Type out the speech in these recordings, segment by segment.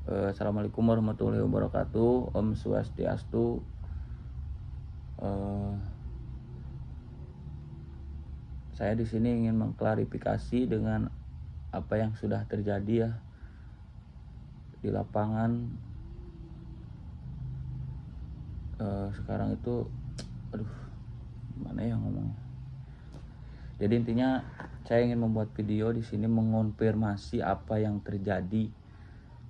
Assalamualaikum warahmatullahi wabarakatuh. Om Swastiastu. Eh, saya di sini ingin mengklarifikasi dengan apa yang sudah terjadi ya di lapangan. Sekarang itu, aduh, gimana ya ngomongnya. Jadi intinya saya ingin membuat video di sini mengonfirmasi apa yang terjadi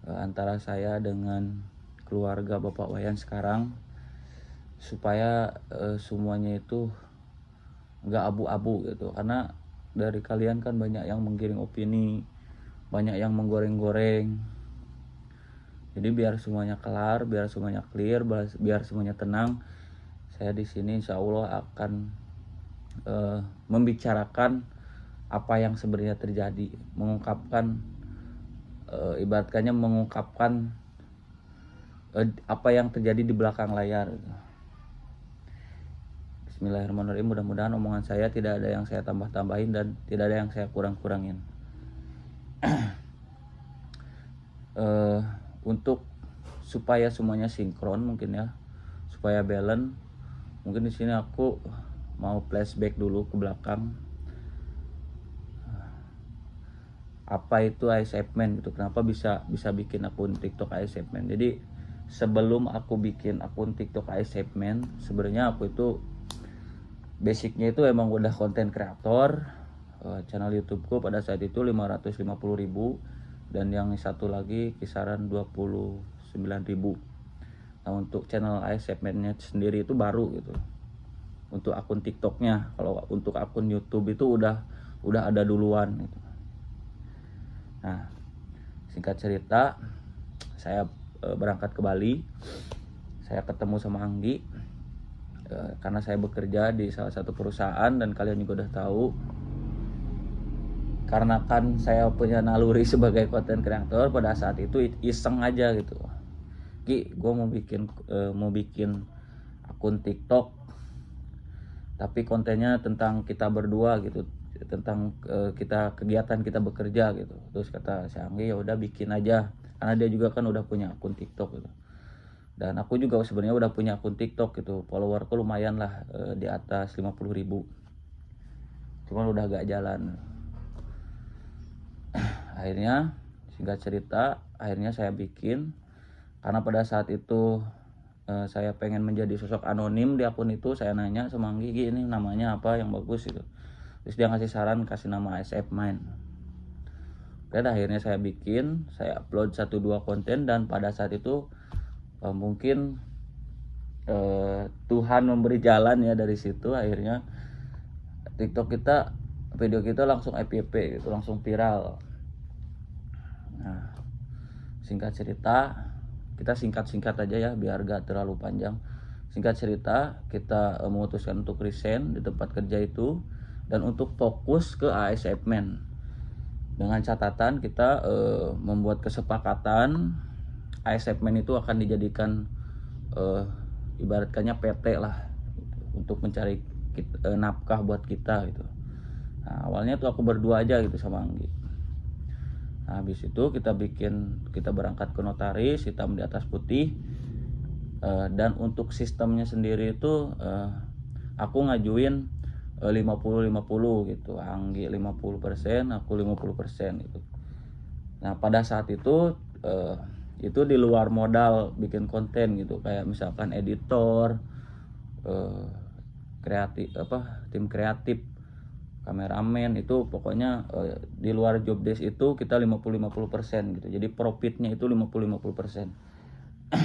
antara saya dengan keluarga Bapak Wayan sekarang, supaya semuanya itu nggak abu-abu gitu. Karena dari kalian kan banyak yang menggiring opini, banyak yang menggoreng-goreng. Jadi biar semuanya kelar, biar semuanya clear, biar semuanya tenang, saya di sini insya Allah akan membicarakan apa yang sebenarnya terjadi, mengungkapkan ibaratkannya mengungkapkan apa yang terjadi di belakang layar. Bismillahirrahmanirrahim. Mudah-mudahan omongan saya tidak ada yang saya tambah-tambahin dan tidak ada yang saya kurang-kurangin. Untuk supaya semuanya sinkron mungkin ya, supaya balance, mungkin di sini aku mau flashback dulu ke belakang. Apa itu ASFman gitu, kenapa bisa bikin akun TikTok ASFman. Jadi sebelum aku bikin akun TikTok ASFman, sebenarnya aku itu basicnya itu emang udah konten kreator. Channel YouTubeku pada saat itu 550.000 dan yang satu lagi kisaran 29.000. Nah untuk channel ASFman-nya sendiri itu baru gitu untuk akun TikToknya. Kalau untuk akun YouTube itu udah ada duluan gitu. Nah, singkat cerita, saya berangkat ke Bali. Saya ketemu sama Anggi karena saya bekerja di salah satu perusahaan dan kalian juga udah tahu. Karena kan saya punya naluri sebagai content creator, pada saat itu iseng aja gitu. Gi, gue mau bikin akun TikTok, tapi kontennya tentang kita berdua gitu, tentang kegiatan kita bekerja gitu. Terus kata si Anggi, ya udah bikin aja, karena dia juga kan udah punya akun TikTok gitu. Dan aku juga sebenarnya udah punya akun TikTok gitu, followerku lumayan lah, di atas 50.000. Cuman udah gak jalan. Akhirnya singkat cerita, akhirnya saya bikin, karena pada saat itu saya pengen menjadi sosok anonim di akun itu. Saya nanya sama Anggi, ini namanya apa yang bagus gitu. Terus dia ngasih saran, kasih nama ASFman. Dan akhirnya saya bikin, saya upload 1-2 konten, dan pada saat itu mungkin Tuhan memberi jalan ya. Dari situ akhirnya TikTok kita, video kita langsung FYP gitu, langsung viral. Nah, singkat cerita, kita singkat-singkat aja ya biar gak terlalu panjang. Singkat cerita, kita memutuskan untuk resign di tempat kerja itu dan untuk fokus ke ASFman. Dengan catatan kita membuat kesepakatan ASFman itu akan dijadikan ibaratkannya PT lah gitu, untuk mencari nafkah buat kita gitu. Nah, awalnya tuh aku berdua aja gitu sama Anggi. Nah, habis itu kita berangkat ke notaris, hitam di atas putih. Dan untuk sistemnya sendiri itu aku ngajuin 50-50 gitu. Anggi 50%, aku 50% gitu. Nah, pada saat itu di luar modal bikin konten gitu, kayak misalkan editor, kreatif tim kreatif, kameramen, itu pokoknya di luar job desk itu kita 50-50% gitu. Jadi profitnya itu 50-50%.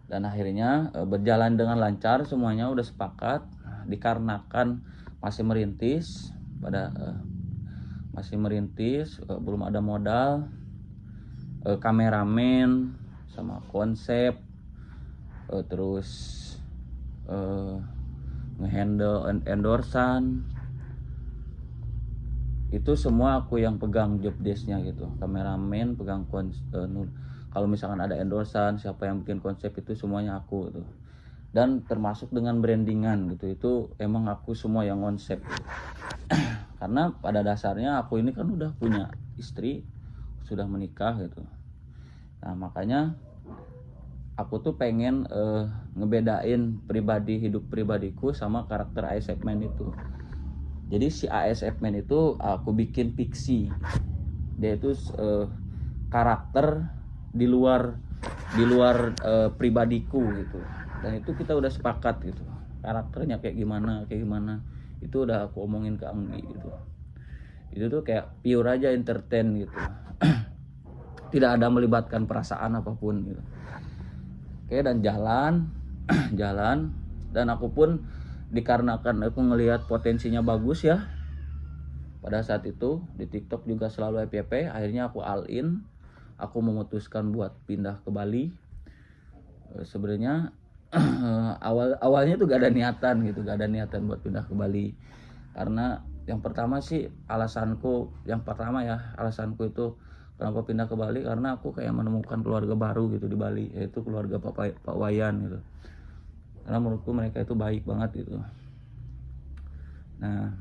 Dan akhirnya berjalan dengan lancar, semuanya udah sepakat. Dikarenakan masih merintis, belum ada modal, kameramen sama konsep, terus ngehandle endorsan, itu semua aku yang pegang job desknya gitu. Kameramen pegang kalau misalkan ada endorsan, siapa yang bikin konsep, itu semuanya aku gitu. Dan termasuk dengan brandingan gitu, itu emang aku semua yang konsep gitu. Karena pada dasarnya aku ini kan udah punya istri, sudah menikah gitu. Nah makanya aku tuh pengen ngebedain hidup pribadiku sama karakter ASF Man itu. Jadi si ASF Man itu aku bikin fiksi. Dia itu karakter di luar pribadiku gitu. Dan itu kita udah sepakat gitu. Karakternya kayak gimana itu udah aku omongin ke Anggi gitu. Itu tuh kayak pure aja entertain gitu. Tidak ada melibatkan perasaan apapun gitu. Oke, dan jalan dan aku pun dikarenakan aku ngelihat potensinya bagus ya. Pada saat itu di TikTok juga selalu FYP, akhirnya aku all in. Aku memutuskan buat pindah ke Bali. Sebenarnya awalnya tuh gak ada niatan buat pindah ke Bali. Karena yang pertama alasanku itu kenapa pindah ke Bali, karena aku kayak menemukan keluarga baru gitu di Bali, yaitu keluarga Pak Wayan gitu. Karena menurutku mereka itu baik banget gitu. Nah,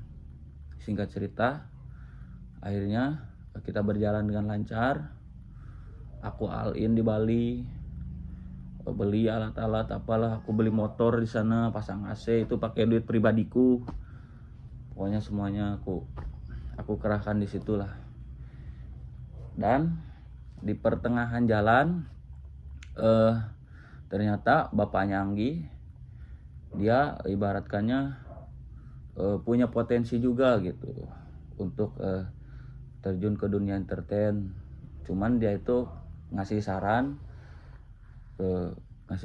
singkat cerita, akhirnya kita berjalan dengan lancar. Aku all in di Bali, beli alat-alat apalah, aku beli motor di sana, pasang AC, itu pakai duit pribadiku. Pokoknya semuanya aku kerahkan di situlah. Dan di pertengahan jalan ternyata bapaknya Anggi, dia ibaratkannya punya potensi juga gitu untuk terjun ke dunia entertain. Cuman dia itu ngasih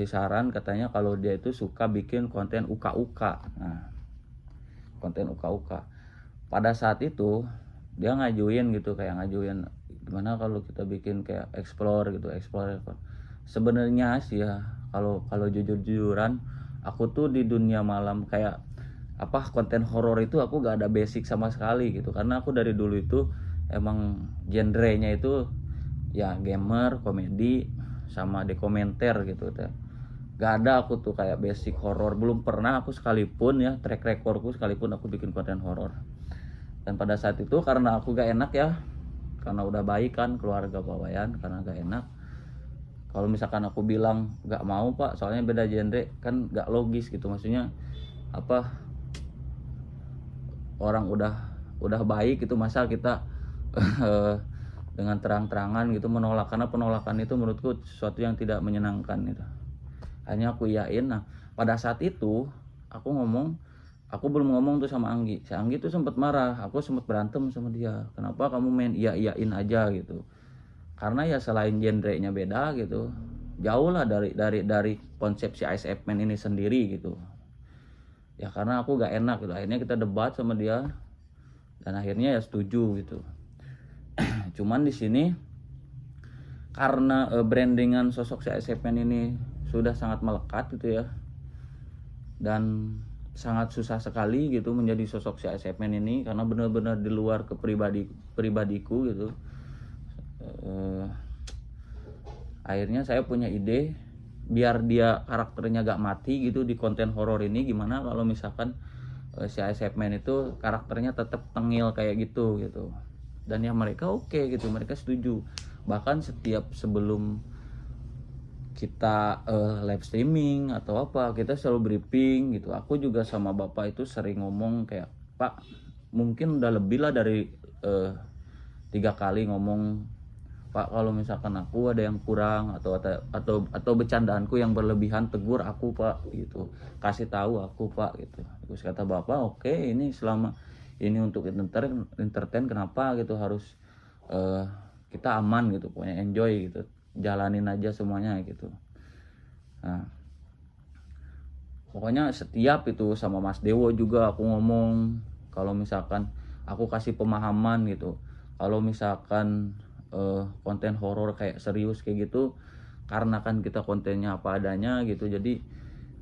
saran katanya kalau dia itu suka bikin konten uka-uka. Nah, konten uka-uka. Pada saat itu dia ngajuin gimana kalau kita bikin kayak explore. Sebenarnya sih ya, kalau jujur-jujuran, aku tuh di dunia malam kayak konten horor itu aku gak ada basic sama sekali gitu. Karena aku dari dulu itu emang genrenya itu ya gamer, komedi, sama dokumenter gitu. Gak ada aku tuh kayak basic horor, belum pernah aku sekalipun ya, track recordku sekalipun aku bikin konten horor. Dan pada saat itu karena aku gak enak ya, karena udah baik kan keluarga Pak Wayan, karena gak enak kalau misalkan aku bilang gak mau Pak, soalnya beda genre, kan gak logis gitu. Maksudnya orang udah baik gitu, masa kita dengan terang-terangan gitu menolak, karena penolakan itu menurutku sesuatu yang tidak menyenangkan gitu. Hanya aku iyain. Nah pada saat itu aku belum ngomong tuh sama Anggi. Si Anggi tuh sempat marah, aku sempat berantem sama dia, kenapa kamu main iyain aja gitu. Karena ya selain genrenya beda gitu, jauh lah dari konsep si ASF Man ini sendiri gitu ya. Karena aku gak enak gitu, akhirnya kita debat sama dia dan akhirnya ya setuju gitu. Cuman di sini karena brandingan sosok si ASF Man ini sudah sangat melekat gitu ya, dan sangat susah sekali gitu menjadi sosok si ASF Man ini, karena benar-benar di luar ke pribadiku gitu. Akhirnya saya punya ide, biar dia karakternya gak mati gitu di konten horor ini, gimana kalau misalkan si ASF Man itu karakternya tetap tengil kayak gitu. Dan ya mereka oke gitu, mereka setuju. Bahkan setiap sebelum kita live streaming atau apa, kita selalu briefing gitu. Aku juga sama bapak itu sering ngomong kayak, Pak mungkin udah lebih lah dari 3 kali ngomong, Pak kalau misalkan aku ada yang kurang atau bercandaanku yang berlebihan, tegur aku Pak gitu, kasih tahu aku Pak gitu. Terus kata bapak, oke, ini selama ini untuk entertain kenapa gitu harus kita aman gitu, pokoknya enjoy gitu, jalanin aja semuanya gitu. Nah pokoknya setiap itu sama Mas Dewo juga aku ngomong, kalau misalkan aku kasih pemahaman gitu, kalau misalkan konten horor kayak serius kayak gitu, karena kan kita kontennya apa adanya gitu, jadi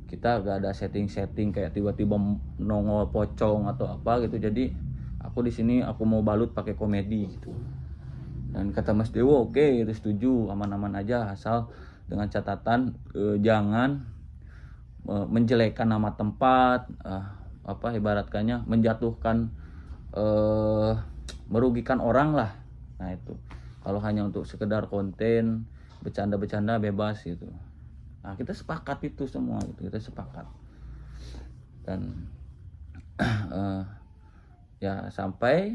kita gak ada setting kayak tiba-tiba nongol pocong atau apa gitu. Jadi aku di sini aku mau balut pakai komedi gitu. Dan kata Mas Dewo oke, itu setuju, aman-aman aja, asal dengan catatan jangan menjelekkan nama tempat, ibaratkannya menjatuhkan, merugikan orang lah. Nah itu kalau hanya untuk sekedar konten bercanda-bercanda bebas gitu. Nah kita sepakat itu semua gitu, kita sepakat. Dan ya sampai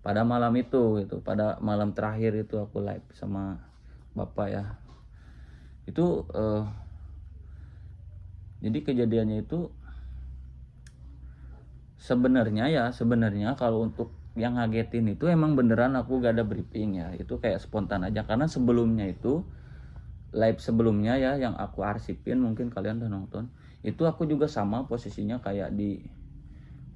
pada malam itu gitu, pada malam terakhir itu aku live sama bapak ya. Itu jadi kejadiannya itu sebenarnya kalau untuk yang ngagetin itu emang beneran aku gak ada briefing ya, itu kayak spontan aja. Karena sebelumnya itu live sebelumnya ya yang aku arsipin, mungkin kalian udah nonton, itu aku juga sama posisinya kayak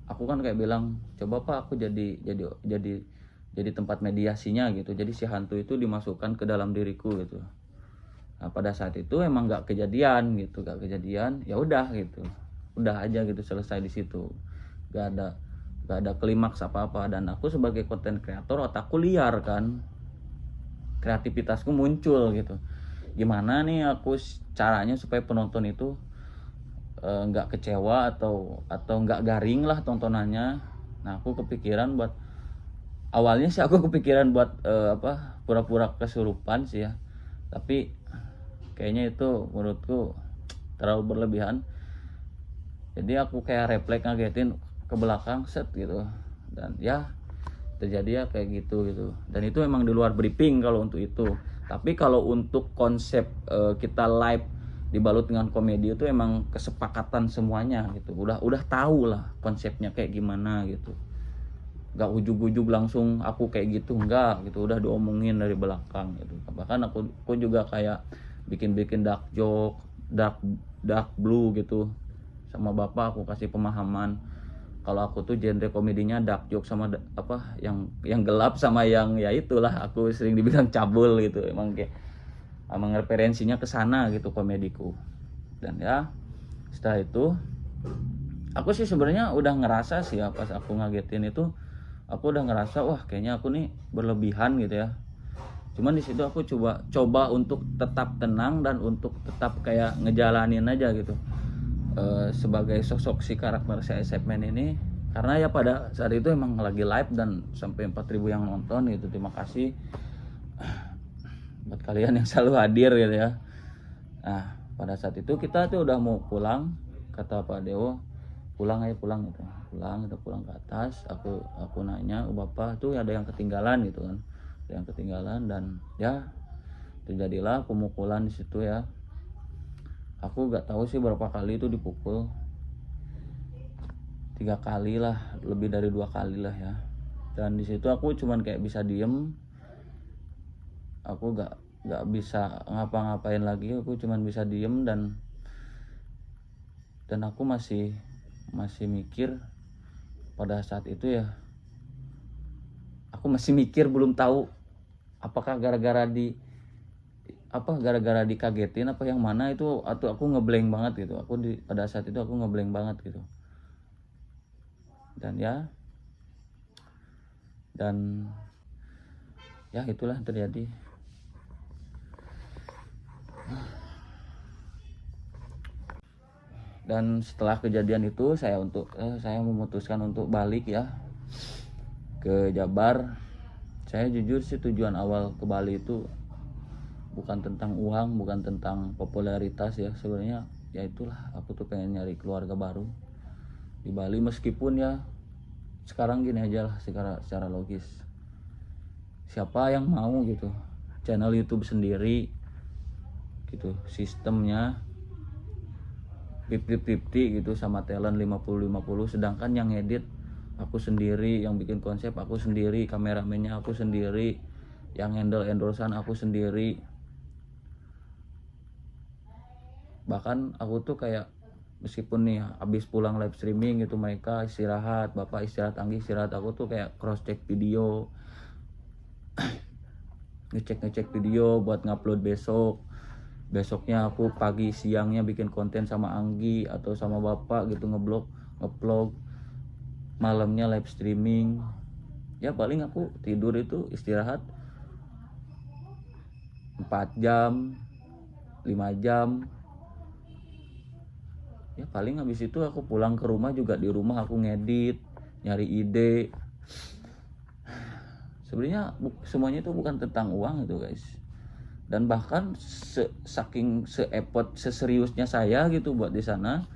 aku kan kayak bilang coba pak aku jadi tempat mediasinya gitu, jadi si hantu itu dimasukkan ke dalam diriku gitu. Nah pada saat itu emang gak kejadian, ya udah gitu, udah aja gitu, selesai di situ, gak ada klimaks apa-apa. Dan aku sebagai konten kreator, otakku liar kan, kreativitasku muncul gitu, gimana nih aku caranya supaya penonton itu nggak kecewa atau nggak garing lah tontonannya. Nah aku kepikiran awalnya sih aku kepikiran buat pura-pura kesurupan sih ya, tapi kayaknya itu menurutku terlalu berlebihan. Jadi aku kayak refleks ngagetin ke belakang set gitu, dan ya terjadi ya kayak gitu. Dan itu emang di luar briefing kalau untuk itu. Tapi kalau untuk konsep kita live dibalut dengan komedi itu emang kesepakatan semuanya gitu, udah tahu lah konsepnya kayak gimana gitu, nggak ujug-ujug langsung aku kayak gitu, enggak gitu, udah diomongin dari belakang gitu. Bahkan aku juga kayak bikin dark joke, dark blue gitu sama bapak. Aku kasih pemahaman kalau aku tuh genre komedinya dark joke sama yang gelap sama yang ya itulah, aku sering dibilang cabul gitu. Emang referensinya ke sana gitu komediku. Dan ya setelah itu aku sih sebenarnya udah ngerasa sih ya, pas aku ngagetin itu aku udah ngerasa wah kayaknya aku nih berlebihan gitu ya. Cuman di situ aku coba untuk tetap tenang dan untuk tetap kayak ngejalanin aja gitu sebagai sosok si karakter si Iceman ini. Karena ya pada saat itu emang lagi live dan sampai 4.000 yang nonton gitu. Terima kasih buat kalian yang selalu hadir gitu ya. Nah pada saat itu kita tuh udah mau pulang, kata Pak Dewo pulang gitu, udah pulang ke atas. Aku nanya ke bapak tuh ada yang ketinggalan gitu kan, ada yang ketinggalan. Dan ya terjadilah pemukulan di situ ya. Aku gak tahu sih berapa kali itu dipukul, 3 kali lah, lebih dari 2 kali lah ya. Dan di situ aku cuman kayak bisa diem, aku gak bisa ngapa-ngapain lagi, aku cuman bisa diem. Dan aku masih mikir pada saat itu ya, aku masih mikir, belum tahu apakah gara-gara dikagetin apa yang mana itu, atau aku ngeblank banget gitu. Pada saat itu aku ngeblank banget gitu. Dan ya itulah terjadi. Dan setelah kejadian itu saya memutuskan untuk balik ya ke Jabar. Saya jujur sih tujuan awal ke Bali itu bukan tentang uang, bukan tentang popularitas ya. Sebenarnya ya itulah, aku tuh pengen nyari keluarga baru di Bali. Meskipun ya sekarang gini aja lah, secara logis, siapa yang mau gitu channel YouTube sendiri gitu, sistemnya 50-50 gitu, sama talent 50-50. Sedangkan yang edit aku sendiri, yang bikin konsep aku sendiri, kameramennya aku sendiri, yang handle endorsean aku sendiri. Bahkan aku tuh kayak meskipun nih habis pulang live streaming gitu, mereka istirahat, bapak istirahat, Anggi istirahat, aku tuh kayak cross check video ngecek video buat ngupload besoknya. Aku pagi siangnya bikin konten sama Anggi atau sama bapak gitu, ngeblog, malamnya live streaming. Ya paling aku tidur itu istirahat 4 jam 5 jam ya paling. Habis itu aku pulang ke rumah juga, di rumah aku ngedit, nyari ide. Sebenarnya semuanya itu bukan tentang uang itu guys, Dan bahkan saking seseriusnya saya gitu buat di sana,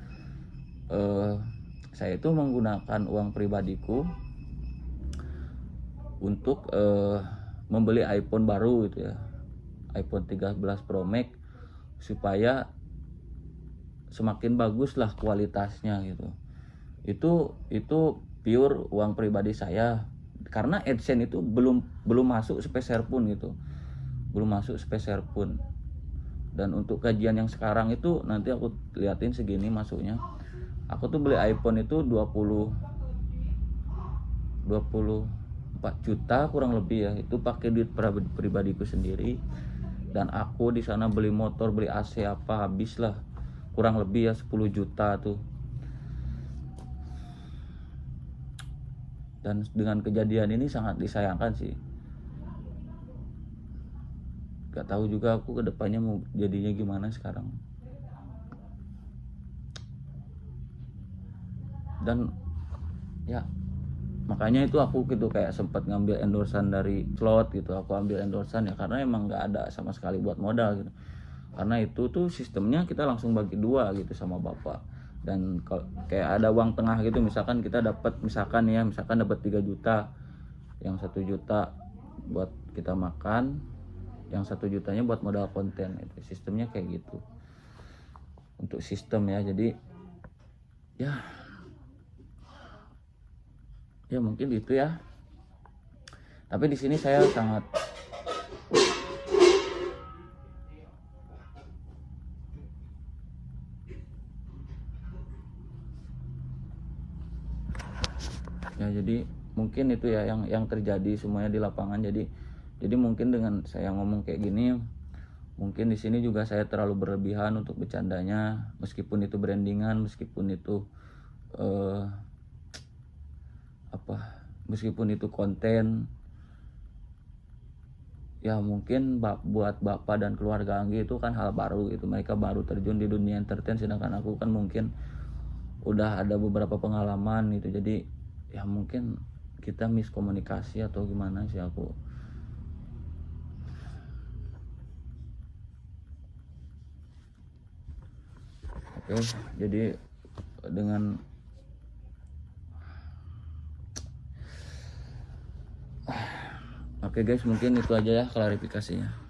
saya itu menggunakan uang pribadiku untuk membeli iPhone baru gitu ya, iPhone 13 Pro Max, supaya semakin bagus lah kualitasnya gitu. Itu pure uang pribadi saya, karena AdSense itu belum masuk sepeser pun gitu, belum masuk sepeser pun. Dan untuk kajian yang sekarang itu nanti aku liatin segini masuknya. Aku tuh beli iPhone itu 24 juta kurang lebih ya, itu pakai duit pribadiku sendiri. Dan aku di sana beli motor, beli AC apa habis lah kurang lebih ya 10 juta tuh. Dan dengan kejadian ini sangat disayangkan sih. Gak tahu juga aku kedepannya mau jadinya gimana sekarang. Dan ya makanya itu aku gitu kayak sempat ngambil endorsan dari slot gitu. Aku ambil endorsan ya karena emang nggak ada sama sekali buat modal gitu. Karena itu tuh sistemnya kita langsung bagi dua gitu sama bapak. Dan kayak ada uang tengah gitu, misalkan kita dapat misalkan dapat 3 juta, yang 1 juta buat kita makan, yang 1 jutanya buat modal konten. Itu sistemnya kayak gitu untuk sistem ya. Jadi ya mungkin itu ya. Tapi di sini saya sangat ya, jadi mungkin itu ya yang terjadi semuanya di lapangan. Jadi mungkin dengan saya ngomong kayak gini, mungkin di sini juga saya terlalu berlebihan untuk bercandanya, meskipun itu brandingan, meskipun itu meskipun itu konten. Ya mungkin buat bapak dan keluarga Anggi itu kan hal baru gitu, mereka baru terjun di dunia entertain, sedangkan aku kan mungkin udah ada beberapa pengalaman gitu. Jadi ya mungkin kita miskomunikasi atau gimana sih aku. Oke, jadi dengan oke guys, mungkin itu aja ya klarifikasinya.